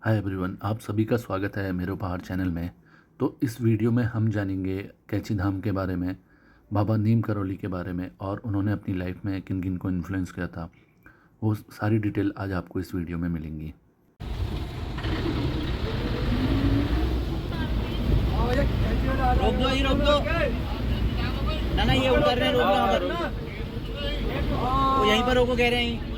Hi everyone, आप सभी का स्वागत है मेरे उपहार चैनल में। तो इस वीडियो में हम जानेंगे कैची धाम के बारे में, बाबा नीम करोली के बारे में और उन्होंने अपनी लाइफ में किन किन को इन्फ्लुएंस किया था। वो सारी डिटेल आज आपको इस वीडियो में मिलेंगी। रोक दो, ये रोक दो। ना ना, ये उतर रहे हैं, रोक दो वहाँ पर। वो यहीं पर रोको कह रहे हैं।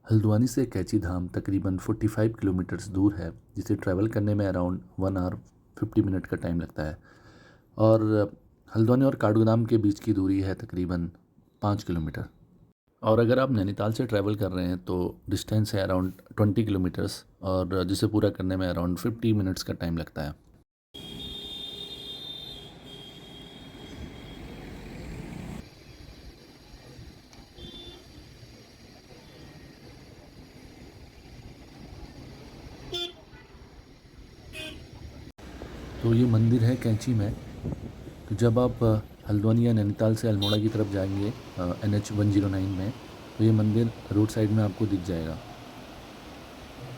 हल्द्वानी से कैची धाम तकरीबन 45 किलोमीटर्स दूर है, जिसे ट्रैवल करने में अराउंड 1 आवर 50 मिनट का टाइम लगता है। और हल्द्वानी और काठगोदाम के बीच की दूरी है तकरीबन 5 किलोमीटर। और अगर आप नैनीताल से ट्रैवल कर रहे हैं तो डिस्टेंस है अराउंड 20 किलोमीटर्स, और जिसे पूरा करने में अराउंड 50 मिनट्स का टाइम लगता है। तो ये मंदिर है कैंची में। तो जब आप हल्द्वानी या नैनीताल से अल्मोड़ा की तरफ जाएंगे NH 109 में, तो ये मंदिर रोड साइड में आपको दिख जाएगा।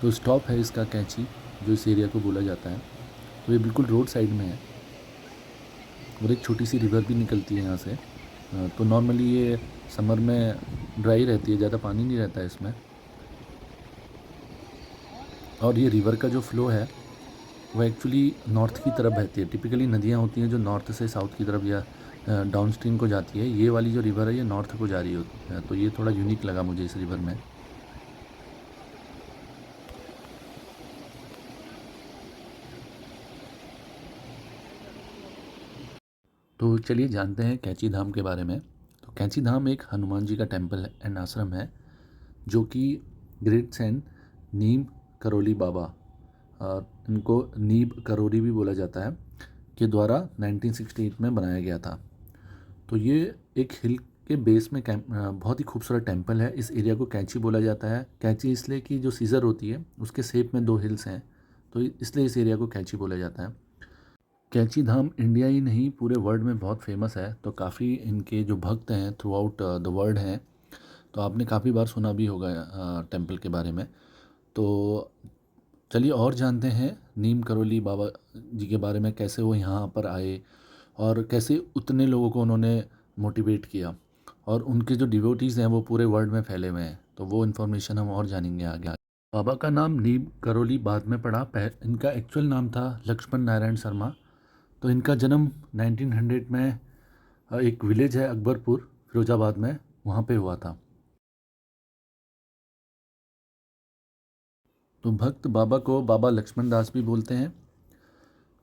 तो स्टॉप है इसका कैंची, जो इस एरिया को बोला जाता है। तो ये बिल्कुल रोड साइड में है और एक छोटी सी रिवर भी निकलती है यहाँ से। तो नॉर्मली ये समर में ड्राई रहती है, ज़्यादा पानी नहीं रहता है इसमें। और ये रिवर का जो फ्लो है वो एक्चुअली नॉर्थ की तरफ बहती है। टिपिकली नदियाँ होती हैं जो नॉर्थ से साउथ की तरफ या डाउन स्ट्रीम को जाती है। ये वाली जो रिवर है ये नॉर्थ को जा रही होती है। तो ये थोड़ा यूनिक लगा मुझे इस रिवर में। तो चलिए जानते हैं कैंची धाम के बारे में। तो कैंची धाम एक हनुमान जी का टेम्पल एंड आश्रम है, जो कि ग्रेट सेंट नीम करोली बाबा, इनको नीब करोली भी बोला जाता है, के द्वारा 1968 में बनाया गया था। तो ये एक हिल के बेस में बहुत ही खूबसूरत टेम्पल है। इस एरिया को कैंची बोला जाता है। कैंची इसलिए कि जो सीज़र होती है उसके शेप में 2 हिल्स हैं, तो इसलिए इस एरिया को कैंची बोला जाता है। कैंची धाम इंडिया ही नहीं पूरे वर्ल्ड में बहुत फेमस है। तो काफ़ी इनके जो भक्त हैं थ्रू आउट द वर्ल्ड हैं। तो आपने काफ़ी बार सुना भी होगा टेम्पल के बारे में। तो चलिए और जानते हैं नीम करोली बाबा जी के बारे में, कैसे वो यहाँ पर आए और कैसे उतने लोगों को उन्होंने मोटिवेट किया, और उनके जो डिवोटीज़ हैं वो पूरे वर्ल्ड में फैले हुए हैं। तो वो इन्फॉर्मेशन हम और जानेंगे आगे। बाबा का नाम नीम करोली बाद में पड़ा। इनका एक्चुअल नाम था लक्ष्मण नारायण शर्मा। तो इनका जन्म 1900 में एक विलेज है अकबरपुर, फिरोजाबाद में, वहाँ पे हुआ था। तो भक्त बाबा को बाबा लक्ष्मण दास भी बोलते हैं।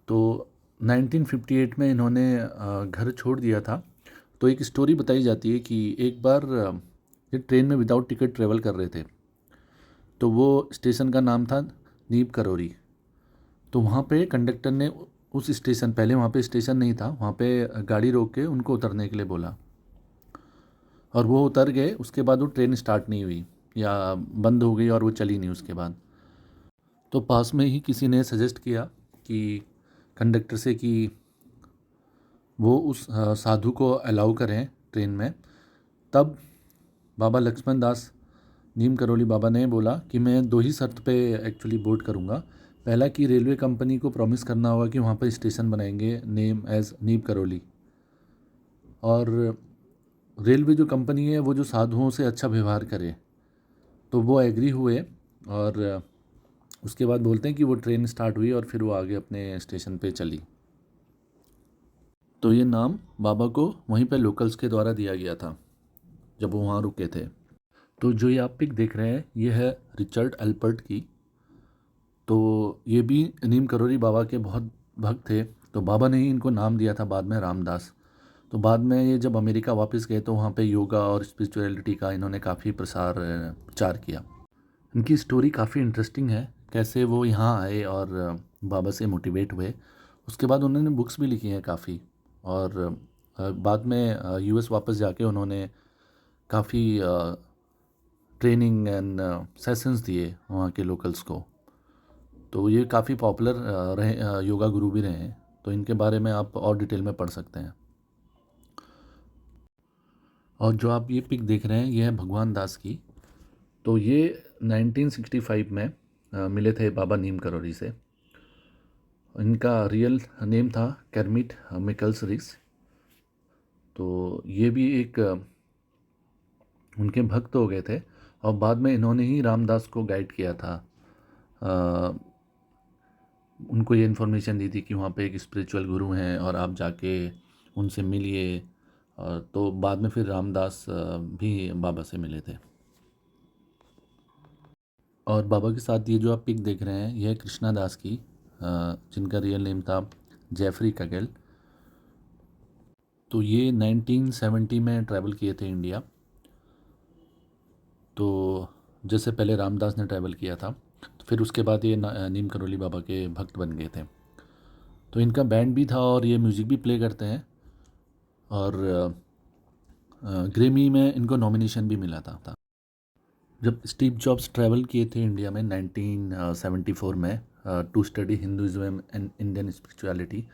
तो 1958 में इन्होंने घर छोड़ दिया था। तो एक स्टोरी बताई जाती है कि एक बार ये ट्रेन में विदाउट टिकट ट्रेवल कर रहे थे। तो वो स्टेशन का नाम था नीम करोली। तो वहाँ पे कंडक्टर ने उस स्टेशन, पहले वहाँ पे स्टेशन नहीं था, वहाँ पे गाड़ी रोक के उनको उतरने के लिए बोला, और वो उतर गए। उसके बाद वो ट्रेन स्टार्ट नहीं हुई या बंद हो गई और वो चली नहीं उसके बाद। तो पास में ही किसी ने सजेस्ट किया कि कंडक्टर से कि वो उस साधु को अलाउ करें ट्रेन में। तब बाबा लक्ष्मण दास नीम करोली बाबा ने बोला कि मैं 2 ही शर्त पे एक्चुअली बोर्ड करूँगा। पहला कि रेलवे कंपनी को प्रॉमिस करना होगा कि वहाँ पर स्टेशन बनाएंगे नेम एज़ नीम करोली, और रेलवे जो कंपनी है वो जो साधुओं से अच्छा व्यवहार करे। तो वो एग्री हुए, और उसके बाद बोलते हैं कि वो ट्रेन स्टार्ट हुई और फिर वो आगे अपने स्टेशन पे चली। तो ये नाम बाबा को वहीं पे लोकल्स के द्वारा दिया गया था जब वो वहाँ रुके थे। तो जो ये आप पिक देख रहे हैं ये है रिचर्ड एल्पर्ट की। तो ये भी नीम करोली बाबा के बहुत भक्त थे। तो बाबा ने ही इनको नाम दिया था बाद में रामदास। तो बाद में ये जब अमेरिका वापस गए तो वहाँ पे योगा और स्पिरिचुअलिटी का इन्होंने काफ़ी प्रचार किया। इनकी स्टोरी काफ़ी इंटरेस्टिंग है, कैसे वो यहाँ आए और बाबा से मोटिवेट हुए। उसके बाद उन्होंने बुक्स भी लिखी हैं काफ़ी, और बाद में यूएस वापस जाके उन्होंने काफ़ी ट्रेनिंग एंड सेशंस दिए वहाँ के लोकल्स को। तो ये काफ़ी पॉपुलर रहे, योगा गुरु भी रहे हैं। तो इनके बारे में आप और डिटेल में पढ़ सकते हैं। और जो आप ये पिक देख रहे हैं ये है भगवान दास की। तो ये 1965 में मिले थे बाबा नीम करोली से। इनका रियल नेम था kermit मिकल्स रिस। तो ये भी एक उनके भक्त हो गए थे, और बाद में इन्होंने ही रामदास को गाइड किया था। उनको ये इन्फॉर्मेशन दी थी कि वहाँ पे एक स्पिरिचुअल गुरु हैं और आप जाके उनसे मिलिए। तो बाद में फिर रामदास भी बाबा से मिले थे। और बाबा के साथ ये जो आप पिक देख रहे हैं यह है कृष्णा दास की, जिनका रियल नेम था जेफरी कगेल। तो ये 1970 में ट्रैवल किए थे इंडिया। तो जैसे पहले रामदास ने ट्रैवल किया था, तो फिर उसके बाद ये नीम करोली बाबा के भक्त बन गए थे। तो इनका बैंड भी था और ये म्यूज़िक भी प्ले करते हैं, और ग्रेमी में इनको नॉमिनेशन भी मिला था। जब स्टीव जॉब्स ट्रैवल किए थे इंडिया में 1974 में to study Hinduism and Indian spirituality,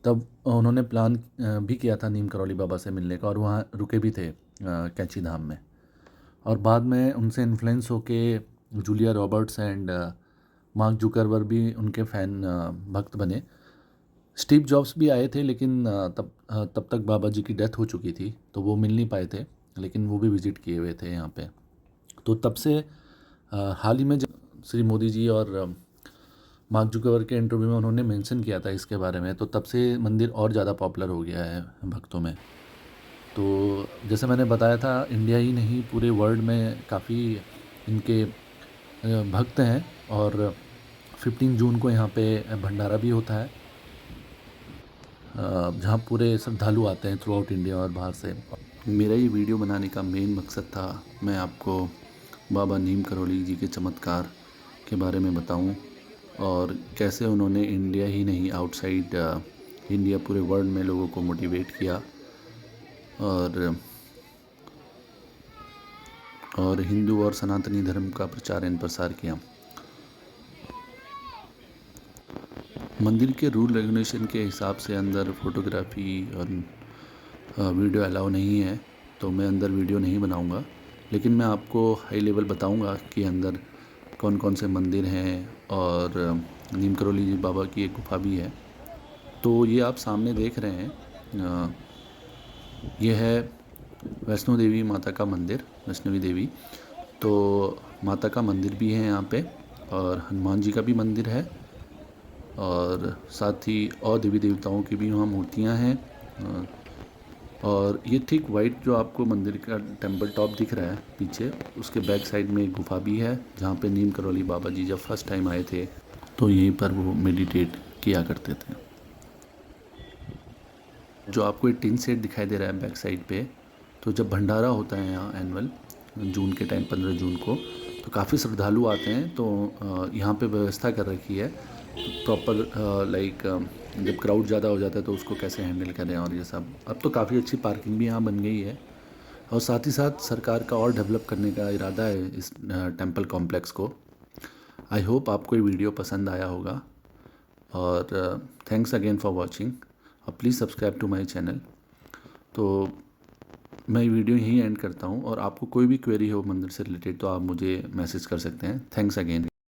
तब उन्होंने प्लान भी किया था नीम करोली बाबा से मिलने का, और वहाँ रुके भी थे कैंची धाम में। और बाद में उनसे इन्फ्लुएंस होके Julia Roberts and mark Zuckerberg भी उनके फ़ैन भक्त बने। स्टीव जॉब्स भी आए थे, लेकिन तब तक बाबा जी की डेथ हो चुकी थी, तो वो मिल नहीं पाए थे, लेकिन वो भी विज़िट किए हुए थे यहाँ पे। तो तब से हाल ही में जब श्री मोदी जी और मार्क जुकरबर्ग के इंटरव्यू में उन्होंने मेंशन किया था इसके बारे में, तो तब से मंदिर और ज़्यादा पॉपुलर हो गया है भक्तों में। तो जैसे मैंने बताया था, इंडिया ही नहीं पूरे वर्ल्ड में काफ़ी इनके भक्त हैं, और 15 जून को यहाँ पे भंडारा भी होता है, जहाँ पूरे श्रद्धालु आते हैं थ्रू आउट इंडिया और बाहर से। मेरा ये वीडियो बनाने का मेन मकसद था, मैं आपको बाबा नीम करोली जी के चमत्कार के बारे में बताऊं, और कैसे उन्होंने इंडिया ही नहीं आउटसाइड इंडिया पूरे वर्ल्ड में लोगों को मोटिवेट किया, और हिंदू और सनातनी धर्म का प्रचार एवं प्रसार किया। मंदिर के रूल रेगुलेशन के हिसाब से अंदर फोटोग्राफी और वीडियो अलाउ नहीं है, तो मैं अंदर वीडियो नहीं बनाऊंगा, लेकिन मैं आपको हाई लेवल बताऊंगा कि अंदर कौन कौन से मंदिर हैं, और नीम करोली जी बाबा की एक गुफा भी है। तो ये आप सामने देख रहे हैं, ये है वैष्णो देवी माता का मंदिर, वैष्णवी देवी। तो माता का मंदिर भी है यहाँ पे, और हनुमान जी का भी मंदिर है, और साथ ही और देवी देवताओं की भी वहाँ मूर्तियाँ हैं। और ये ठीक वाइट जो आपको मंदिर का टेंपल टॉप दिख रहा है पीछे, उसके बैक साइड में एक गुफा भी है, जहाँ पे नीम करोली बाबा जी जब फर्स्ट टाइम आए थे तो यहीं पर वो मेडिटेट किया करते थे। जो आपको एक टिन सेट दिखाई दे रहा है बैक साइड पे, तो जब भंडारा होता है यहाँ एनुअल जून के टाइम 15 जून को, तो काफ़ी श्रद्धालु आते हैं। तो यहाँ पे व्यवस्था कर रखी है प्रॉपर, लाइक जब क्राउड ज़्यादा हो जाता है तो उसको कैसे हैंडल करें, और ये सब। अब तो काफ़ी अच्छी पार्किंग भी यहाँ बन गई है, और साथ ही साथ सरकार का और डेवलप करने का इरादा है इस टेंपल कॉम्प्लेक्स को। आई होप आपको ये वीडियो पसंद आया होगा, और थैंक्स अगेन फॉर वॉचिंग, और please subscribe to my channel. तो मैं वीडियो यहीं एंड करता हूँ, और आपको कोई भी क्वेरी हो मंदिर से रिलेटेड तो आप मुझे मैसेज कर सकते हैं। Thanks again.